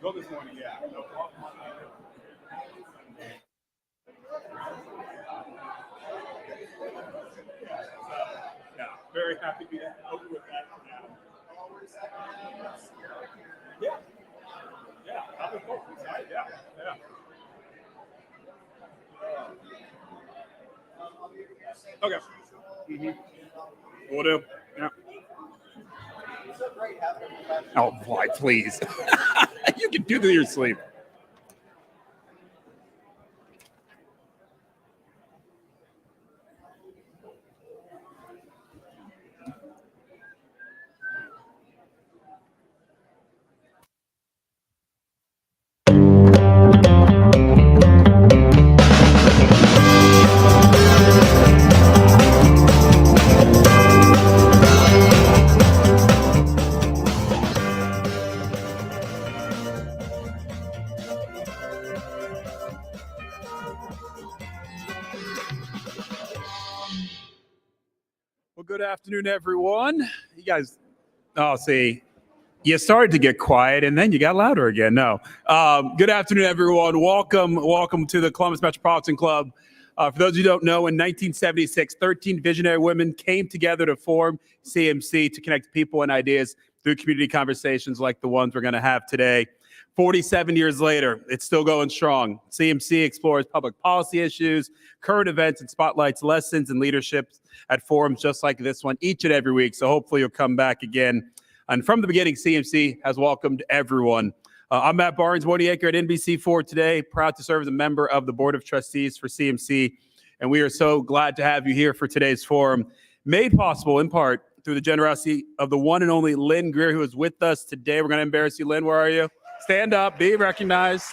Go this morning, yeah. No problem. Yeah, very happy to be over with that for now. Yeah. Yeah, I'm in full side, yeah. Okay. Will do. Yeah. Oh, boy, please. You can do that in your sleep. Well, good afternoon, everyone. You guys, see, you started to get quiet and then you got louder again. No. Good afternoon, everyone. Welcome to the Columbus Metropolitan Club. For those who don't know, in 1976, 13 visionary women came together to form CMC to connect people and ideas through community conversations like the ones we're going to have today. 47 years later, it's still going strong. CMC explores public policy issues, current events, and spotlights lessons and leadership at forums just like this one each and every week. So hopefully you'll come back again. And from the beginning, CMC has welcomed everyone. I'm Matt Barnes, Woniacre at NBC4 today, proud to serve as a member of the Board of Trustees for CMC. And we are so glad to have you here for today's forum, made possible in part through the generosity of the one and only Lynn Greer, who is with us today. We're going to embarrass you. Lynn, where are you? Stand up, be recognized.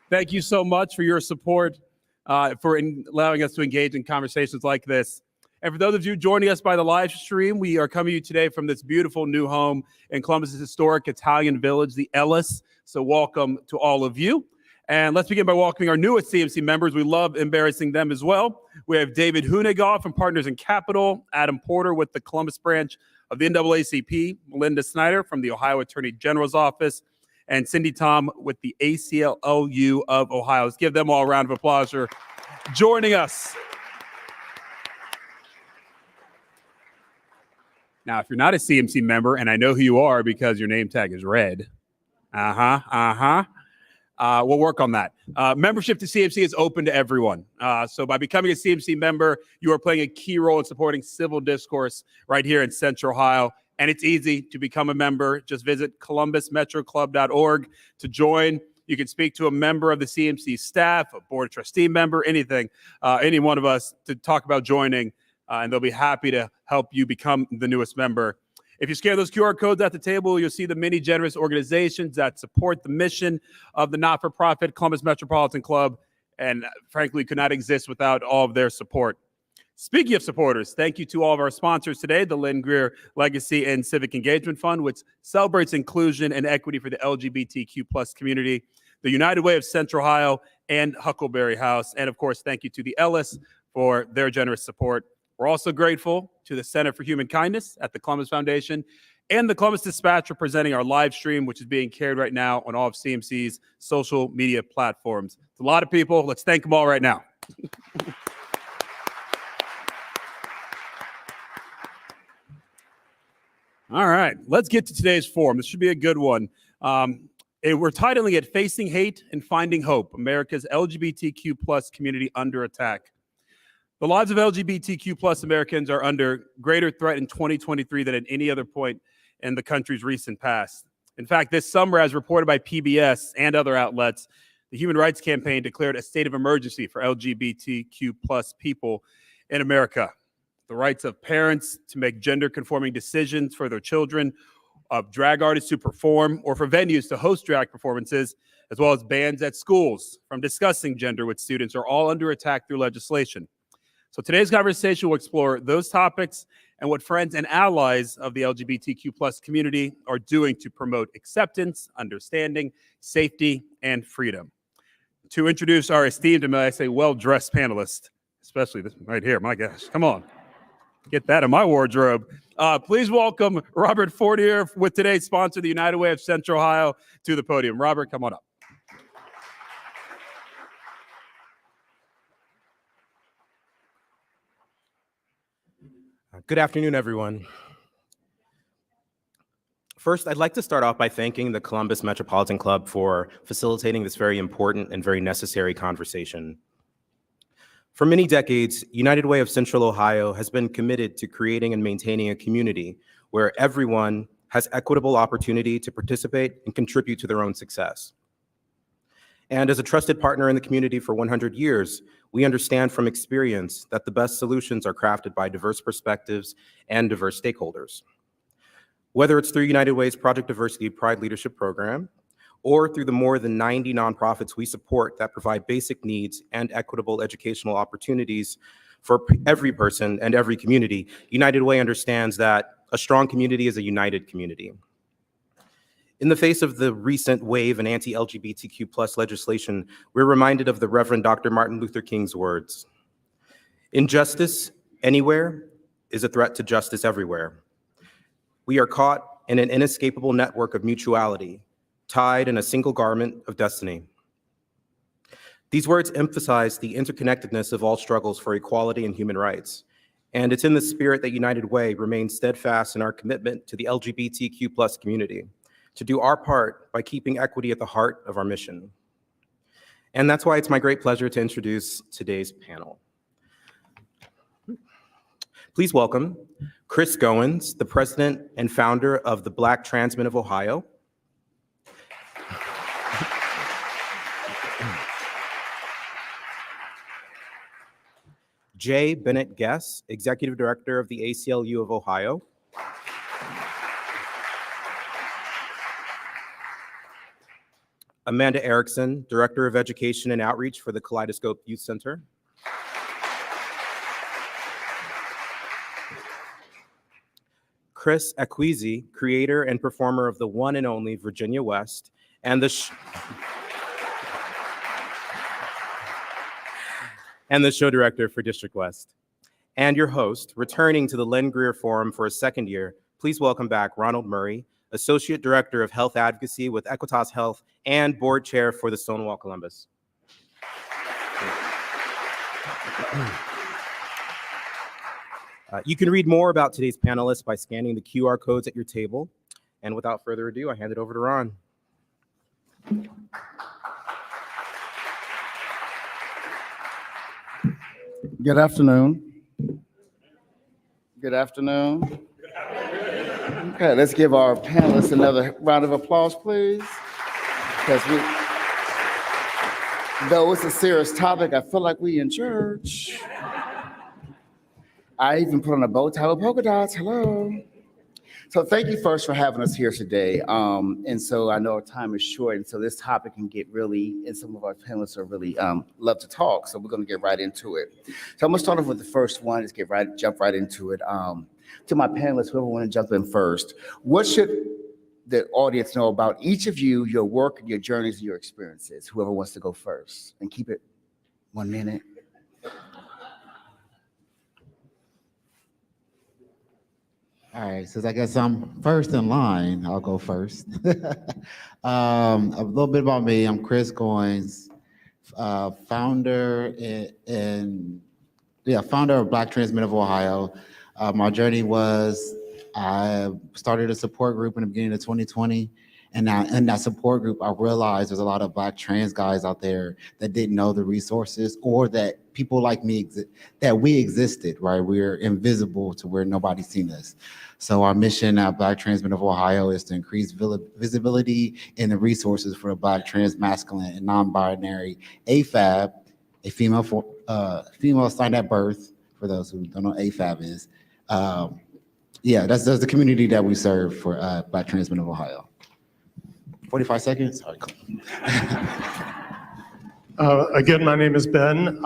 Thank you so much for your support, for allowing us to engage in conversations like this. And for those of you joining us by the live stream, we are coming to you today from this beautiful new home in Columbus's historic Italian village, the Ellis. So welcome to all of you. And let's begin by welcoming our newest CMC members. We love embarrassing them as well. We have David Hunegoff from Partners in Capital, Adam Porter with the Columbus branch of the NAACP, Melinda Snyder from the Ohio Attorney General's Office, and Cindy Tom with the ACLU of Ohio. Let's give them all a round of applause for joining us. Now, if you're not a CMC member, and I know who you are because your name tag is red, we'll work on that. Membership to CMC is open to everyone. So by becoming a CMC member, you are playing a key role in supporting civil discourse right here in Central Ohio. And it's easy to become a member. Just visit columbusmetroclub.org to join. You can speak to a member of the CMC staff, a board of trustee member, anything, any one of us to talk about joining. And they'll be happy to help you become the newest member. If you scan those QR codes at the table, you'll see the many generous organizations that support the mission of the not-for-profit Columbus Metropolitan Club, and frankly, could not exist without all of their support. Speaking of supporters, thank you to all of our sponsors today, the Lynn Greer Legacy and Civic Engagement Fund, which celebrates inclusion and equity for the LGBTQ+ community, the United Way of Central Ohio, and Huckleberry House. And of course, thank you to the Ellis for their generous support. We're also grateful to the Center for Human Kindness at the Columbus Foundation and the Columbus Dispatch for presenting our live stream, which is being carried right now on all of CMC's social media platforms. It's a lot of people. Let's thank them all right now. All right, let's get to today's forum. This should be a good one. We're titling it Facing Hate and Finding Hope, America's LGBTQ plus community under attack. The lives of LGBTQ plus Americans are under greater threat in 2023 than at any other point in the country's recent past. In fact, this summer, as reported by PBS and other outlets, the Human Rights Campaign declared a state of emergency for LGBTQ plus people in America. The rights of parents to make gender-conforming decisions for their children, of drag artists to perform, or for venues to host drag performances, as well as bans at schools from discussing gender with students, are all under attack through legislation. So today's conversation will explore those topics and what friends and allies of the LGBTQ plus community are doing to promote acceptance, understanding, safety, and freedom. To introduce our esteemed and, may I say, well-dressed panelists, especially this right here, my gosh, come on. Get that in my wardrobe. Please welcome Robert Fortier with today's sponsor, the United Way of Central Ohio, to the podium. Robert, come on up. Good afternoon, everyone. First, I'd like to start off by thanking the Columbus Metropolitan Club for facilitating this very important and very necessary conversation. For many decades, United Way of Central Ohio has been committed to creating and maintaining a community where everyone has equitable opportunity to participate and contribute to their own success. And as a trusted partner in the community for 100 years, we understand from experience that the best solutions are crafted by diverse perspectives and diverse stakeholders. Whether it's through United Way's Project Diversity Pride Leadership Program, or through the more than 90 nonprofits we support that provide basic needs and equitable educational opportunities for every person and every community, United Way understands that a strong community is a united community. In the face of the recent wave in anti-LGBTQ plus legislation, we're reminded of the Reverend Dr. Martin Luther King's words. Injustice anywhere is a threat to justice everywhere. We are caught in an inescapable network of mutuality, tied in a single garment of destiny. These words emphasize the interconnectedness of all struggles for equality and human rights. And it's in the spirit that United Way remains steadfast in our commitment to the LGBTQ plus community, to do our part by keeping equity at the heart of our mission. And that's why it's my great pleasure to introduce today's panel. Please welcome Chris Goins, the president and founder of the Black Trans Men of Ohio. Jay Bennett Guess, executive director of the ACLU of Ohio. Amanda Erickson, Director of Education and Outreach for the Kaleidoscope Youth Center. Chris Acquisi, creator and performer of the one and only Virginia West, and the show director for District West. And your host, returning to the Len Greer Forum for a second year, please welcome back Ronald Murray, Associate Director of Health Advocacy with Equitas Health and Board Chair for the Stonewall Columbus. You can read more about today's panelists by scanning the QR codes at your table. And without further ado, I hand it over to Ron. Good afternoon. Good afternoon. Okay, let's give our panelists another round of applause, please. Because though it's a serious topic, I feel like we in church. I even put on a bow tie with polka dots. Hello. So thank you first for having us here today. And so I know our time is short, and so this topic can get really, and some of our panelists are really love to talk. So we're going to get right into it. So I'm going to start off with the first one. Let's jump right into it. To my panelists, whoever want to jump in first, what should the audience know about each of you, your work, your journeys, and your experiences? Whoever wants to go first, and keep it 1 minute. All right, since I guess I'm first in line, I'll go first. A little bit about me. I'm Chris Goins, founder of Black Trans Men of Ohio. My journey was I started a support group in the beginning of 2020, And in that support group, I realized there's a lot of Black trans guys out there that didn't know the resources, or that people like me, that we existed, right? We're invisible to where nobody's seen us. So our mission at Black Trans Men of Ohio is to increase visibility in the resources for a Black trans masculine and non-binary AFAB, a female assigned at birth, for those who don't know what AFAB is. Yeah, that's the community that we serve for Black Trans Men of Ohio. 45 seconds? All right, Again, my name is Ben.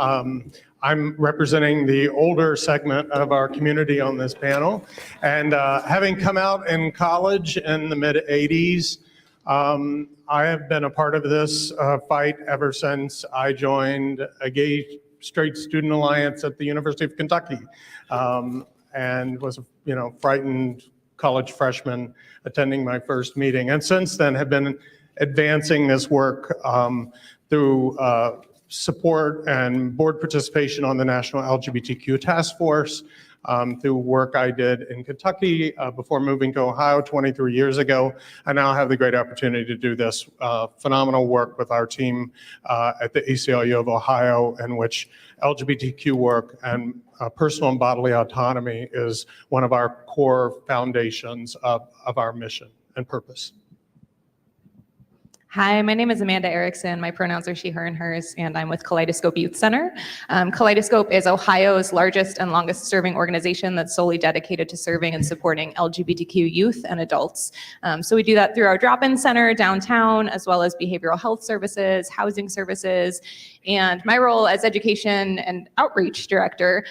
I'm representing the older segment of our community on this panel. And having come out in college in the mid-'80s, I have been a part of this fight ever since I joined a gay straight student alliance at the University of Kentucky, and was a frightened college freshman attending my first meeting. And since then have been advancing this work through support and board participation on the National LGBTQ Task Force, through work I did in Kentucky before moving to Ohio 23 years ago. I now have the great opportunity to do this phenomenal work with our team at the ACLU of Ohio, in which LGBTQ work and personal and bodily autonomy is one of our core foundations of our mission and purpose. Hi, my name is Amanda Erickson. My pronouns are she, her, and hers, and I'm with Kaleidoscope Youth Center. Kaleidoscope is Ohio's largest and longest serving organization that's solely dedicated to serving and supporting LGBTQ youth and adults. So we do that through our drop-in center downtown, as well as behavioral health services, housing services, and my role as education and outreach director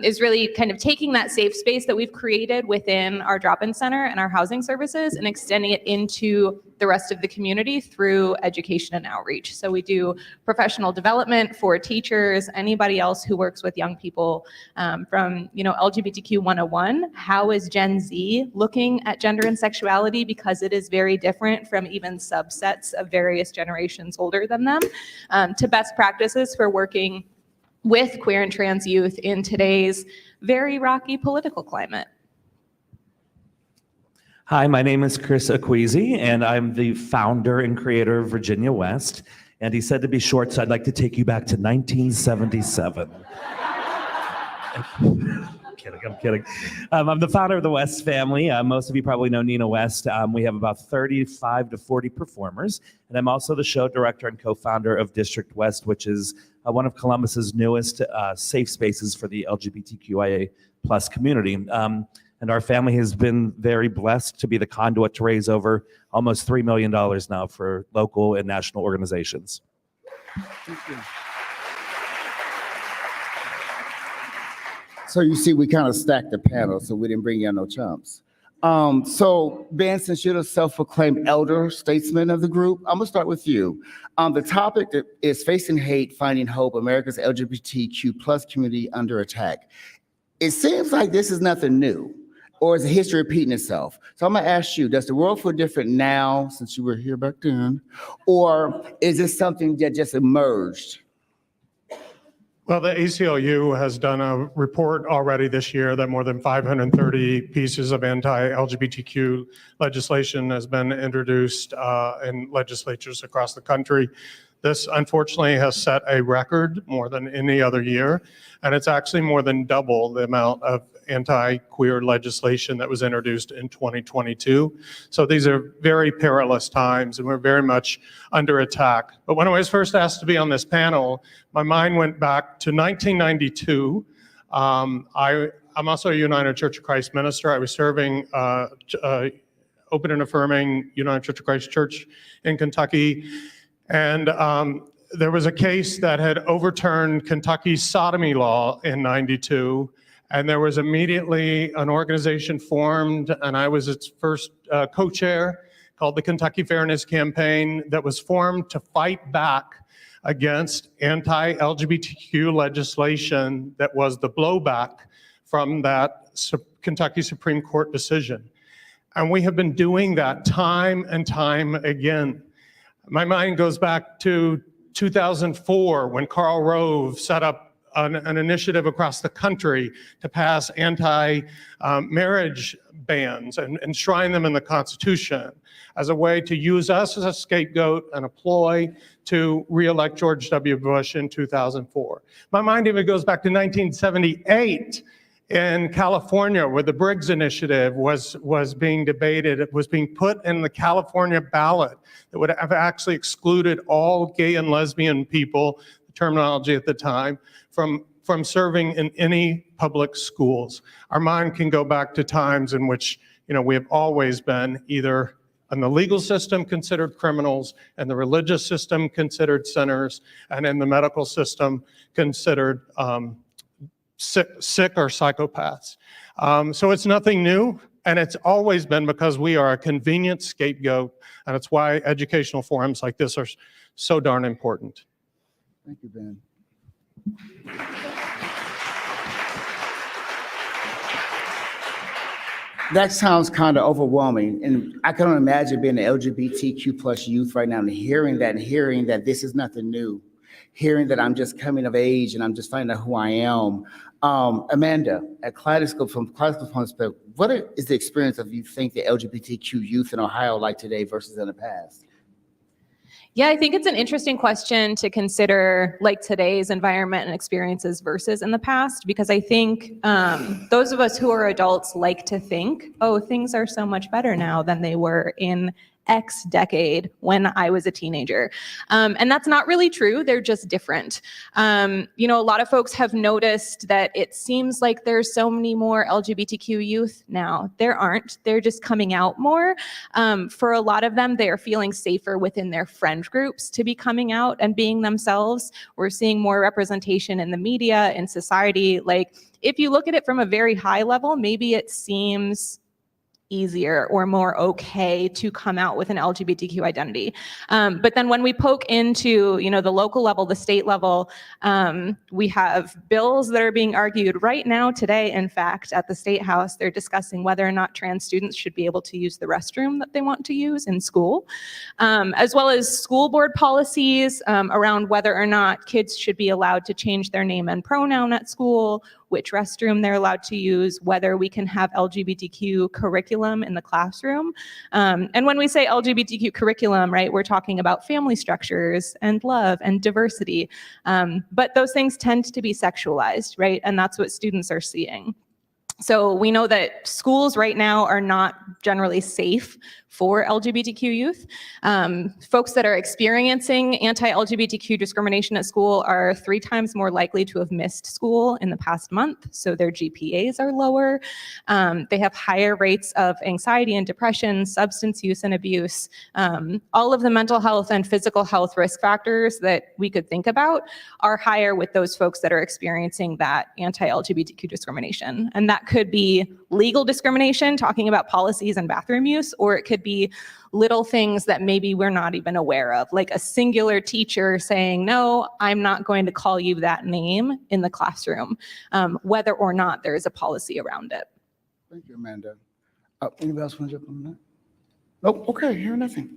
is really kind of taking that safe space that we've created within our drop-in center and our housing services and extending it into the rest of the community through education and outreach. So we do professional development for teachers, anybody else who works with young people, from LGBTQ 101, how is Gen Z looking at gender and sexuality, because it is very different from even subsets of various generations older than them, to best practices for working with queer and trans youth in today's very rocky political climate. Hi, my name is Chris Acquisi, and I'm the founder and creator of Virginia West. And he said to be short, so I'd like to take you back to 1977. I'm kidding. I'm the founder of the West family. Most of you probably know Nina West. We have about 35 to 40 performers. And I'm also the show director and co-founder of District West, which is one of Columbus's newest safe spaces for the LGBTQIA+ community. And our family has been very blessed to be the conduit to raise over almost $3 million now for local and national organizations. Thank you. So you see, we kind of stacked the panel, so we didn't bring you on no chumps. So Ben, since you're the self-proclaimed elder statesman of the group, I'm gonna start with you. The topic is Facing Hate, Finding Hope, America's LGBTQ+ community under attack. It seems like this is nothing new, or is the history repeating itself? So I'm gonna ask you, does the world feel different now since you were here back then? Or is this something that just emerged? Well, the ACLU has done a report already this year that more than 530 pieces of anti-LGBTQ legislation has been introduced in legislatures across the country. This unfortunately has set a record more than any other year, and it's actually more than double the amount of anti-queer legislation that was introduced in 2022. So these are very perilous times, and we're very much under attack. But when I was first asked to be on this panel, my mind went back to 1992. I'm also a United Church of Christ minister. I was serving Open and Affirming United Church of Christ Church in Kentucky. And there was a case that had overturned Kentucky's sodomy law in '92, and there was immediately an organization formed, and I was its first co-chair, called the Kentucky Fairness Campaign, that was formed to fight back against anti-LGBTQ legislation that was the blowback from that Kentucky Supreme Court decision. And we have been doing that time and time again. My mind goes back to 2004 when Karl Rove set up an initiative across the country to pass anti-marriage bans and enshrine them in the Constitution as a way to use us as a scapegoat and a ploy to re-elect George W. Bush in 2004. My mind even goes back to 1978 in California, where the Briggs Initiative was being debated. It was being put in the California ballot that would have actually excluded all gay and lesbian people, the terminology at the time, from serving in any public schools. Our mind can go back to times in which, we have always been either in the legal system considered criminals, and the religious system considered sinners, and in the medical system considered sick or psychopaths. So it's nothing new, and it's always been because we are a convenient scapegoat, and it's why educational forums like this are so darn important. Thank you, Ben. That sounds kind of overwhelming, and I can only imagine being an LGBTQ plus youth right now and hearing that this is nothing new, hearing that I'm just coming of age and I'm just finding out who I am. Amanda, at Kaleidoscope, from Kaleidoscope's perspective, what is the experience of you think the LGBTQ youth in Ohio like today versus in the past? Yeah, I think it's an interesting question to consider, like today's environment and experiences versus in the past, because I think those of us who are adults like to think, oh, things are so much better now than they were in X decade when I was a teenager. And that's not really true. They're just different. A lot of folks have noticed that it seems like there's so many more LGBTQ youth now. There aren't. They're just coming out more. For a lot of them, they are feeling safer within their friend groups to be coming out and being themselves. We're seeing more representation in the media, in society. Like, if you look at it from a very high level, maybe it seems easier or more okay to come out with an LGBTQ identity. But then when we poke into, the local level, the state level, we have bills that are being argued right now today. In fact, at the State House, they're discussing whether or not trans students should be able to use the restroom that they want to use in school, as well as school board policies around whether or not kids should be allowed to change their name and pronoun at school, which restroom they're allowed to use, whether we can have LGBTQ curriculum in the classroom. And when we say LGBTQ curriculum, right, we're talking about family structures and love and diversity. But those things tend to be sexualized, right? And that's what students are seeing. So we know that schools right now are not generally safe for LGBTQ youth. Folks that are experiencing anti-LGBTQ discrimination at school are 3 times more likely to have missed school in the past month, so their GPAs are lower. They have higher rates of anxiety and depression, substance use and abuse. All of the mental health and physical health risk factors that we could think about are higher with those folks that are experiencing that anti-LGBTQ discrimination. And that could be legal discrimination, talking about policies and bathroom use, or it could be little things that maybe we're not even aware of, like a singular teacher saying, no, I'm not going to call you that name in the classroom, whether or not there is a policy around it. Thank you, Amanda. Anybody else want to jump on that? Oh, okay, hear nothing.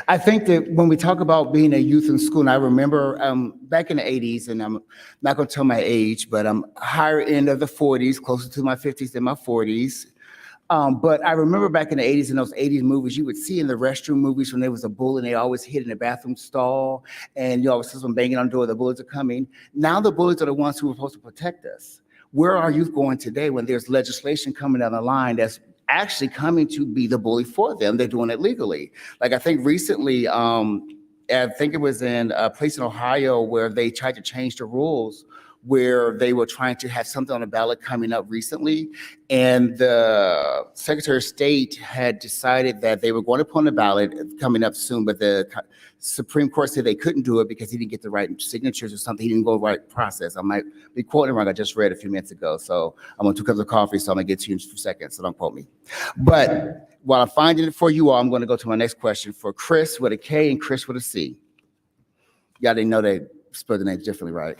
I think that when we talk about being a youth in school, and I remember back in the 80s, and I'm not going to tell my age, but I'm higher end of the 40s, closer to my 50s than my 40s. But I remember back in the 80s, in those 80s movies, you would see in the restroom movies when there was a bully and they always hid in the bathroom stall, and you always see someone banging on the door, the bullies are coming. Now the bullies are the ones who are supposed to protect us. Where are youth going today when there's legislation coming down the line that's actually coming to be the bully for them? They're doing it legally. Like, I think recently, I think it was in a place in Ohio where they tried to change the rules, where they were trying to have something on the ballot coming up recently. And the Secretary of State had decided that they were going to put on the ballot coming up soon, but the Supreme Court said they couldn't do it because he didn't get the right signatures or something. He didn't go the right process. I might be quoting wrong. I just read a few minutes ago. So I'm on 2 cups of coffee, so I'm gonna get to you in a few seconds, so don't quote me. But while I'm finding it for you all, I'm gonna go to my next question for Chris with a K and Chris with a C. Y'all didn't know they spelled the names differently, right?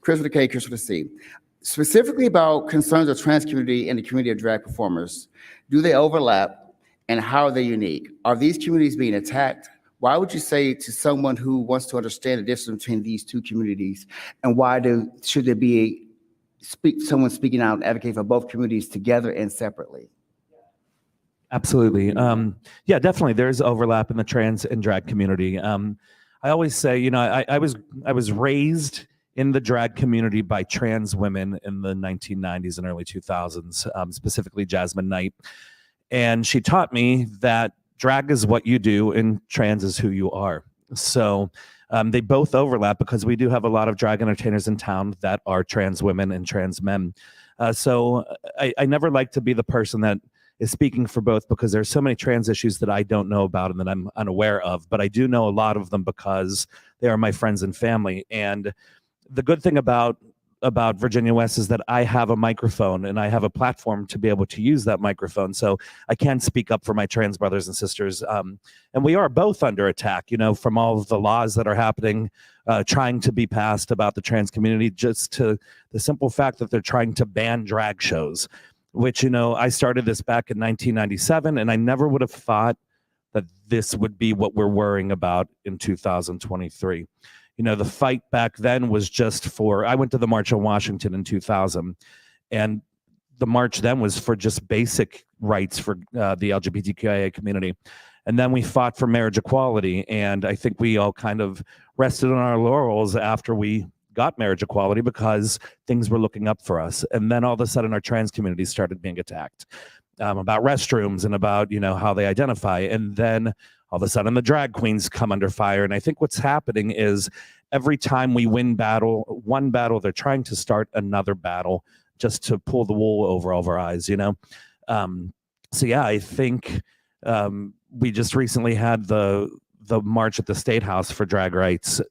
Chris with a K, Chris with a C. Specifically about concerns of trans community and the community of drag performers, do they overlap and how are they unique? Are these communities being attacked why would you say to someone who wants to understand the difference between these two communities, and should there be someone speaking out and advocate for both communities together and separately? Absolutely. Yeah, definitely. There's overlap in the trans and drag community. I always say, I was raised in the drag community by trans women in the 1990s and early 2000s, specifically Jasmine Knight. And she taught me that drag is what you do and trans is who you are. So they both overlap because we do have a lot of drag entertainers in town that are trans women and trans men. So I never like to be the person that is speaking for both, because there's so many trans issues that I don't know about and that I'm unaware of, but I do know a lot of them because they are my friends and family. And the good thing about Virginia West is that I have a microphone and I have a platform to be able to use that microphone. So I can speak up for my trans brothers and sisters. And we are both under attack, from all of the laws that are happening, trying to be passed about the trans community, just to the simple fact that they're trying to ban drag shows, which, I started this back in 1997, and I never would have thought that this would be what we're worrying about in 2023. The fight back then was just I went to the March on Washington in 2000, and the march then was for just basic rights for the LGBTQIA community. And then we fought for marriage equality, and I think we all kind of rested on our laurels after we got marriage equality because things were looking up for us. And then all of a sudden our trans community started being attacked about restrooms and about, how they identify. And then all of a sudden the drag queens come under fire. And I think what's happening is every time we win one battle, they're trying to start another battle just to pull the wool over all of our eyes, So yeah, I think we just recently had the march at the State House for drag rights.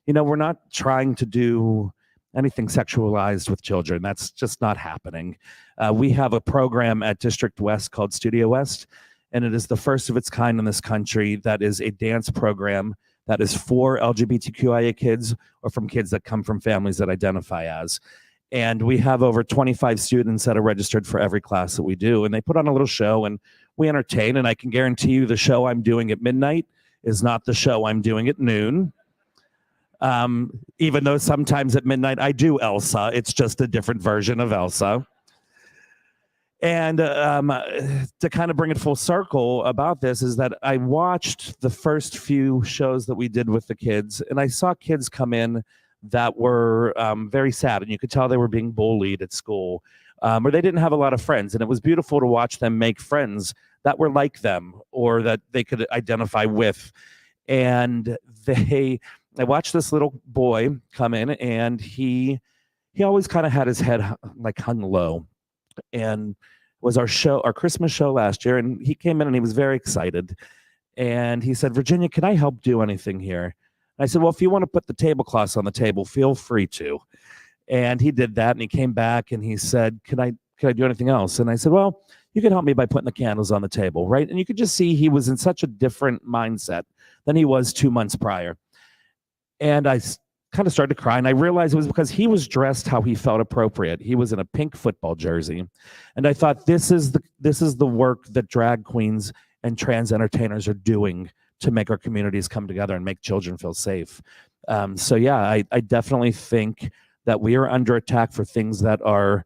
We're not trying to do anything sexualized with children. That's just not happening. We have a program at District West called Studio West, and it is the first of its kind in this country that is a dance program that is for LGBTQIA kids or from kids that come from families that identify as. And we have over 25 students that are registered for every class that we do, and they put on a little show and we entertain. And I can guarantee you the show I'm doing at midnight is not the show I'm doing at noon. Even though sometimes at midnight I do Elsa, it's just a different version of Elsa. And to kind of bring it full circle about this is that I watched the first few shows that we did with the kids, and I saw kids come in that were very sad, and you could tell they were being bullied at school, or they didn't have a lot of friends. And it was beautiful to watch them make friends that were like them or that they could identify with. And I watched this little boy come in, and he always kind of had his head like hung low, and was our Christmas show last year. And he came in and he was very excited. And he said, "Virginia, can I help do anything here?" And I said, "Well, if you want to put the tablecloths on the table, feel free to." And he did that, and he came back and he said, Can I do anything else?" And I said, "Well, you can help me by putting the candles on the table," right? And you could just see he was in such a different mindset than he was 2 months prior. And I kind of started to cry, and I realized it was because he was dressed how he felt appropriate. He was in a pink football jersey. And I thought, this is the work that drag queens and trans entertainers are doing to make our communities come together and make children feel safe. So yeah, I definitely think that we are under attack for things that are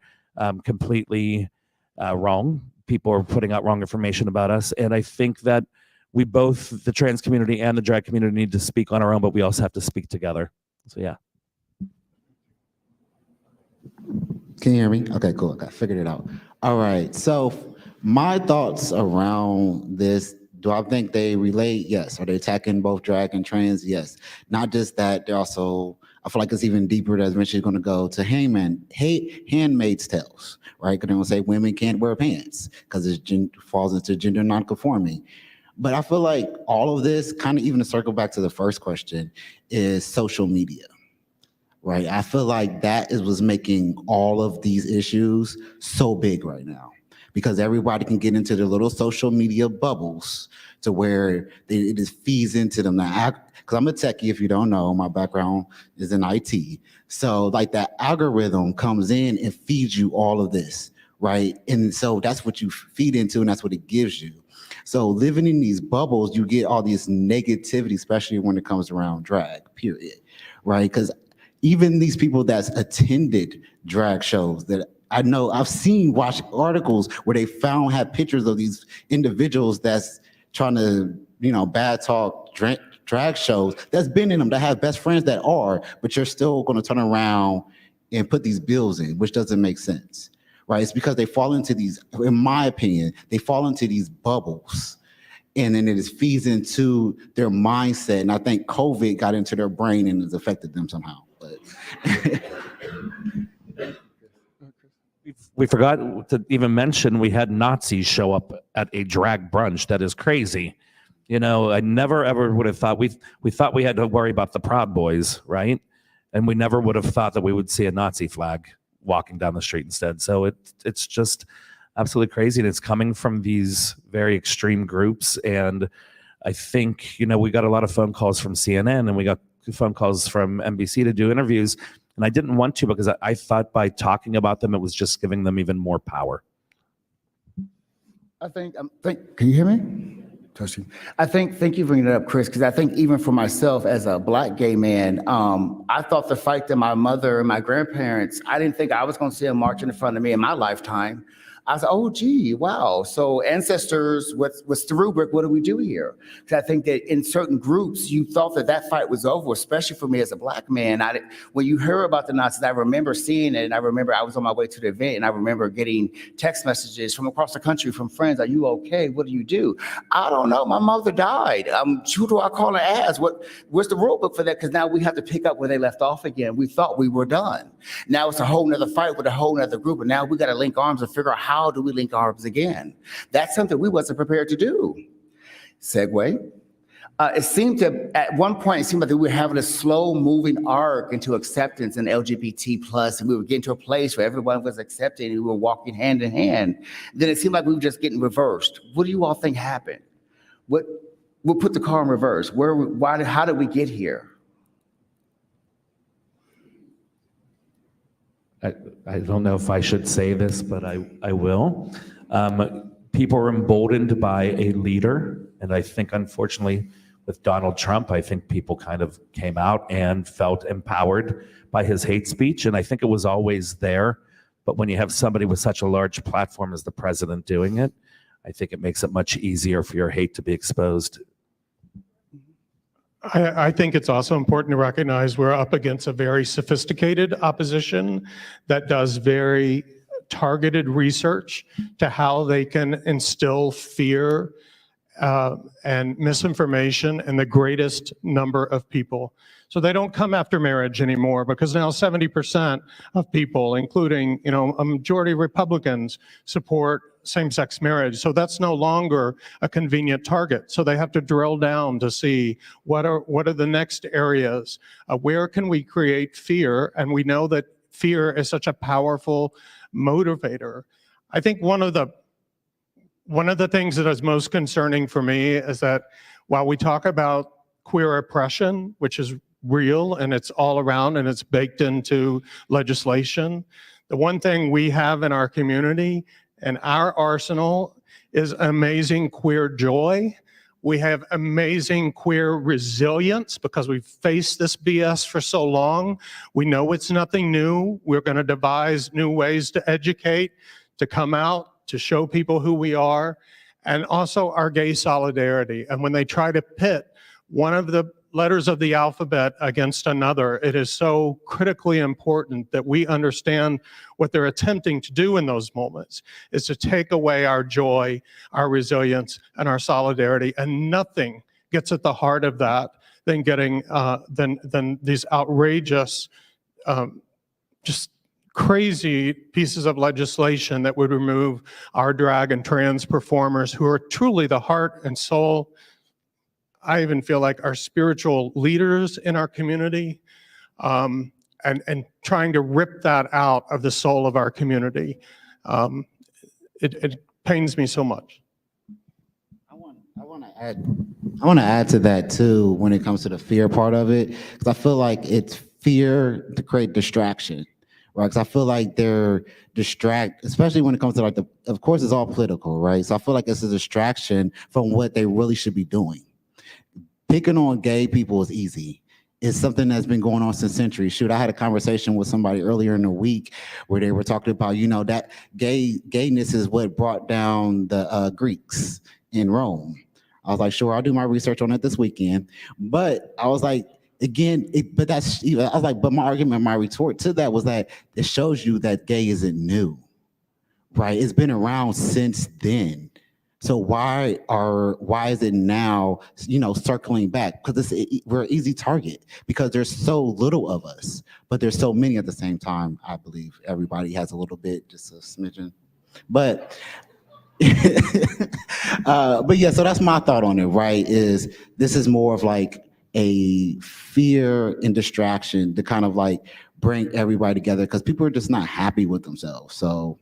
completely wrong. People are putting out wrong information about us. And I think that we both, the trans community and the drag community, need to speak on our own, but we also have to speak together. So yeah. Can you hear me? Okay, cool. Okay, figured it out. All right. So my thoughts around this: do I think they relate? Yes. Are they attacking both drag and trans? Yes. Not just that, they're also, I feel like it's even deeper. As eventually going to go to Handmaid's Tales, right? Because they're going to say women can't wear pants because it falls into gender nonconforming. But I feel like all of this, kind of even to circle back to the first question, is social media, right? I feel like that was making all of these issues so big right now, because everybody can get into their little social media bubbles to where it just feeds into them. Now, because I'm a techie, if you don't know, my background is in IT. So like that algorithm comes in and feeds you all of this, right? And so that's what you feed into, and that's what it gives you. So living in these bubbles, you get all this negativity, especially when it comes around drag, period, right? Because even these people that's attended drag shows that I know I've seen watch articles where they had pictures of these individuals that's trying to, bad talk drag shows that's been in them, that have best friends that are, but you're still going to turn around and put these bills in, which doesn't make sense, right? It's because they fall into these, in my opinion, they fall into these bubbles. And then it feeds into their mindset. And I think COVID got into their brain and has affected them somehow. But We forgot to even mention we had Nazis show up at a drag brunch. That is crazy. I never ever would have thought, we thought we had to worry about the Proud Boys, right? And we never would have thought that we would see a Nazi flag walking down the street instead. So it's just absolutely crazy. And it's coming from these very extreme groups. And I think, we got a lot of phone calls from CNN and we got phone calls from NBC to do interviews. And I didn't want to because I thought by talking about them, it was just giving them even more power. I think, can you hear me? Testing. Thank you for bringing it up, Chris, because I think even for myself as a Black gay man, I thought the fight that my mother and my grandparents, I didn't think I was going to see them marching in front of me in my lifetime. I was like, oh, gee, wow. So ancestors, what's the rubric? What do we do here? Because I think that in certain groups, you thought that fight was over, especially for me as a Black man. When you heard about the Nazis, I remember seeing it, and I remember I was on my way to the event, and I remember getting text messages from across the country from friends. Are you okay? What do you do? I don't know. My mother died. Who do I call and ask? Where's the rule book for that? Because now we have to pick up where they left off again. We thought we were done. Now it's a whole nother fight with a whole nother group, and now we got to link arms and figure out how do we link arms again? That's something we wasn't prepared to do. Segue. It seemed at one point, it seemed like we were having a slow moving arc into acceptance and LGBT plus, and we were getting to a place where everyone was accepting and we were walking hand in hand. Then it seemed like we were just getting reversed. What do you all think happened? We'll put the car in reverse. How did we get here? I don't know if I should say this, but I will. People are emboldened by a leader. And I think, unfortunately, with Donald Trump, I think people kind of came out and felt empowered by his hate speech. And I think it was always there. But when you have somebody with such a large platform as the president doing it, I think it makes it much easier for your hate to be exposed. I think it's also important to recognize we're up against a very sophisticated opposition that does very targeted research to how they can instill fear and misinformation in the greatest number of people. So they don't come after marriage anymore because now 70% of people, including a majority of Republicans, support same-sex marriage. So that's no longer a convenient target. So they have to drill down to see what are the next areas, where can we create fear? And we know that fear is such a powerful motivator. I think one of the things that is most concerning for me is that while we talk about queer oppression, which is real and it's all around and it's baked into legislation, the one thing we have in our community and our arsenal is amazing queer joy. We have amazing queer resilience because we've faced this BS for so long. We know it's nothing new. We're going to devise new ways to educate, to come out, to show people who we are, and also our gay solidarity. And when they try to pit one of the letters of the alphabet against another, it is so critically important that we understand what they're attempting to do in those moments is to take away our joy, our resilience, and our solidarity. And nothing gets at the heart of that than getting than these outrageous, just crazy pieces of legislation that would remove our drag and trans performers who are truly the heart and soul. I even feel like our spiritual leaders in our community, and trying to rip that out of the soul of our community. It pains me so much. I want to add to that too when it comes to the fear part of it, because I feel like it's fear to create distraction, right? Because I feel like they're especially when it comes to like of course it's all political, right? So I feel like it's a distraction from what they really should be doing. Picking on gay people is easy. It's something that's been going on since centuries. Shoot, I had a conversation with somebody earlier in the week where they were talking about, that gayness is what brought down the Greeks in Rome. I was like, sure, I'll do my research on it this weekend. But I was like, again, but my argument, my retort to that was that it shows you that gay isn't new, right? It's been around since then. So why is it now, circling back? Because we're an easy target because there's so little of us, but there's so many at the same time. I believe everybody has a little bit, just a smidgen. But but yeah, so that's my thought on it, right? This is more of like a fear and distraction to kind of like bring everybody together because people are just not happy with themselves. So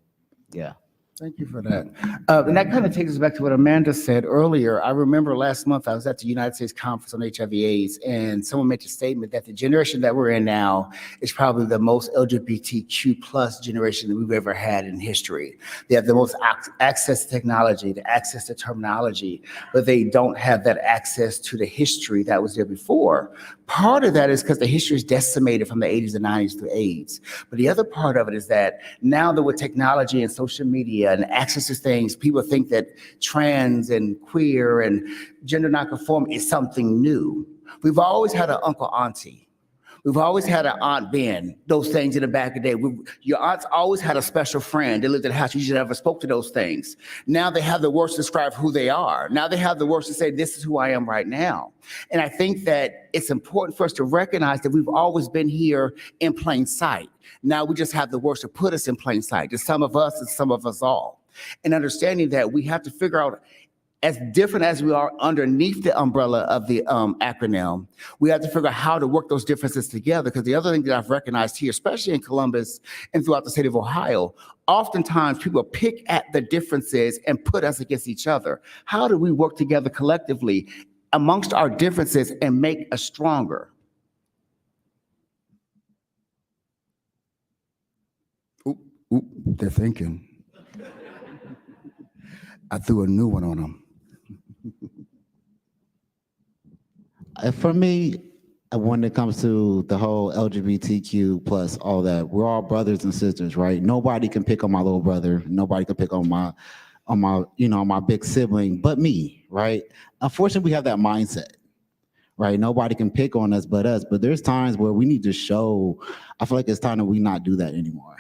yeah. Thank you for that. And that kind of takes us back to what Amanda said earlier. I remember last month I was at the United States Conference on HIV/AIDS, and someone made a statement that the generation that we're in now is probably the most LGBTQ plus generation that we've ever had in history. They have the most access to technology, the access to terminology, but they don't have that access to the history that was there before. Part of that is because the history is decimated from the 80s and 90s through AIDS. But the other part of it is that now that with technology and social media and access to things, people think that trans and queer and gender nonconforming is something new. We've always had an uncle, auntie. We've always had an Aunt Ben, those things in the back of the day. Your aunts always had a special friend. They lived in the house. You just never spoke to those things. Now they have the words to describe who they are. Now they have the words to say, this is who I am right now. And I think that it's important for us to recognize that we've always been here in plain sight. Now we just have the words to put us in plain sight. There's some of us and some of us all. And understanding that we have to figure out, as different as we are underneath the umbrella of the acronym, we have to figure out how to work those differences together. Because the other thing that I've recognized here, especially in Columbus and throughout the state of Ohio, oftentimes people pick at the differences and put us against each other. How do we work together collectively amongst our differences and make us stronger? Oop, they're thinking. I threw a new one on them. For me, when it comes to the whole LGBTQ plus all that, we're all brothers and sisters, right? Nobody can pick on my little brother. Nobody can pick on my big sibling, but me, right? Unfortunately, we have that mindset, right? Nobody can pick on us but us. But there's times where we need to show. I feel like it's time that we not do that anymore,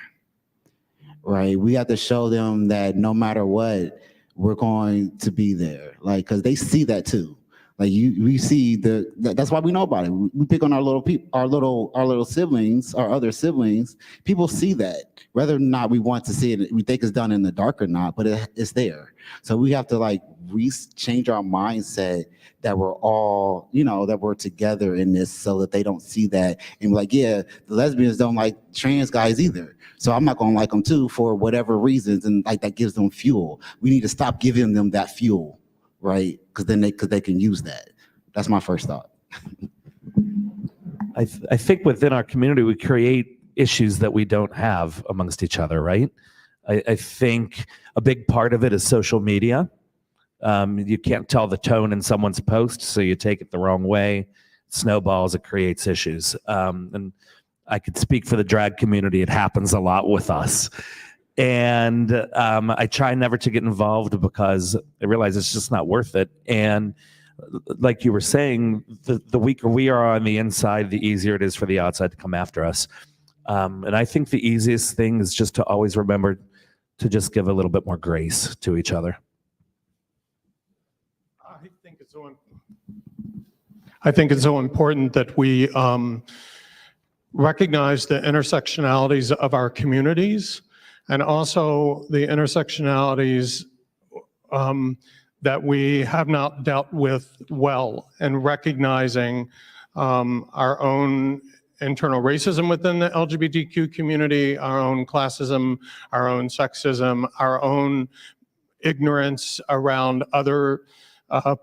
right? We have to show them that no matter what, we're going to be there, like, because they see that too. Like we see that's why we know about it. We pick on our little siblings, our other siblings. People see that, whether or not we want to see it, we think it's done in the dark or not, but it's there. So we have to like change our mindset that we're all, that we're together in this, so that they don't see that and be like, yeah, the lesbians don't like trans guys either. So I'm not gonna like them too for whatever reasons, and like that gives them fuel. We need to stop giving them that fuel, right? Because they can use that. That's my first thought. I think within our community, we create issues that we don't have amongst each other, right? I think a big part of it is social media. You can't tell the tone in someone's post, so you take it the wrong way. Snowballs, it creates issues. And I could speak for the drag community. It happens a lot with us. And I try never to get involved because I realize it's just not worth it. And like you were saying, the weaker we are on the inside, the easier it is for the outside to come after us. And I think the easiest thing is just to always remember to just give a little bit more grace to each other. I think it's so important that we recognize the intersectionalities of our communities, and also the intersectionalities that we have not dealt with well, and recognizing our own internal racism within the LGBTQ community, our own classism, our own sexism, our own ignorance around other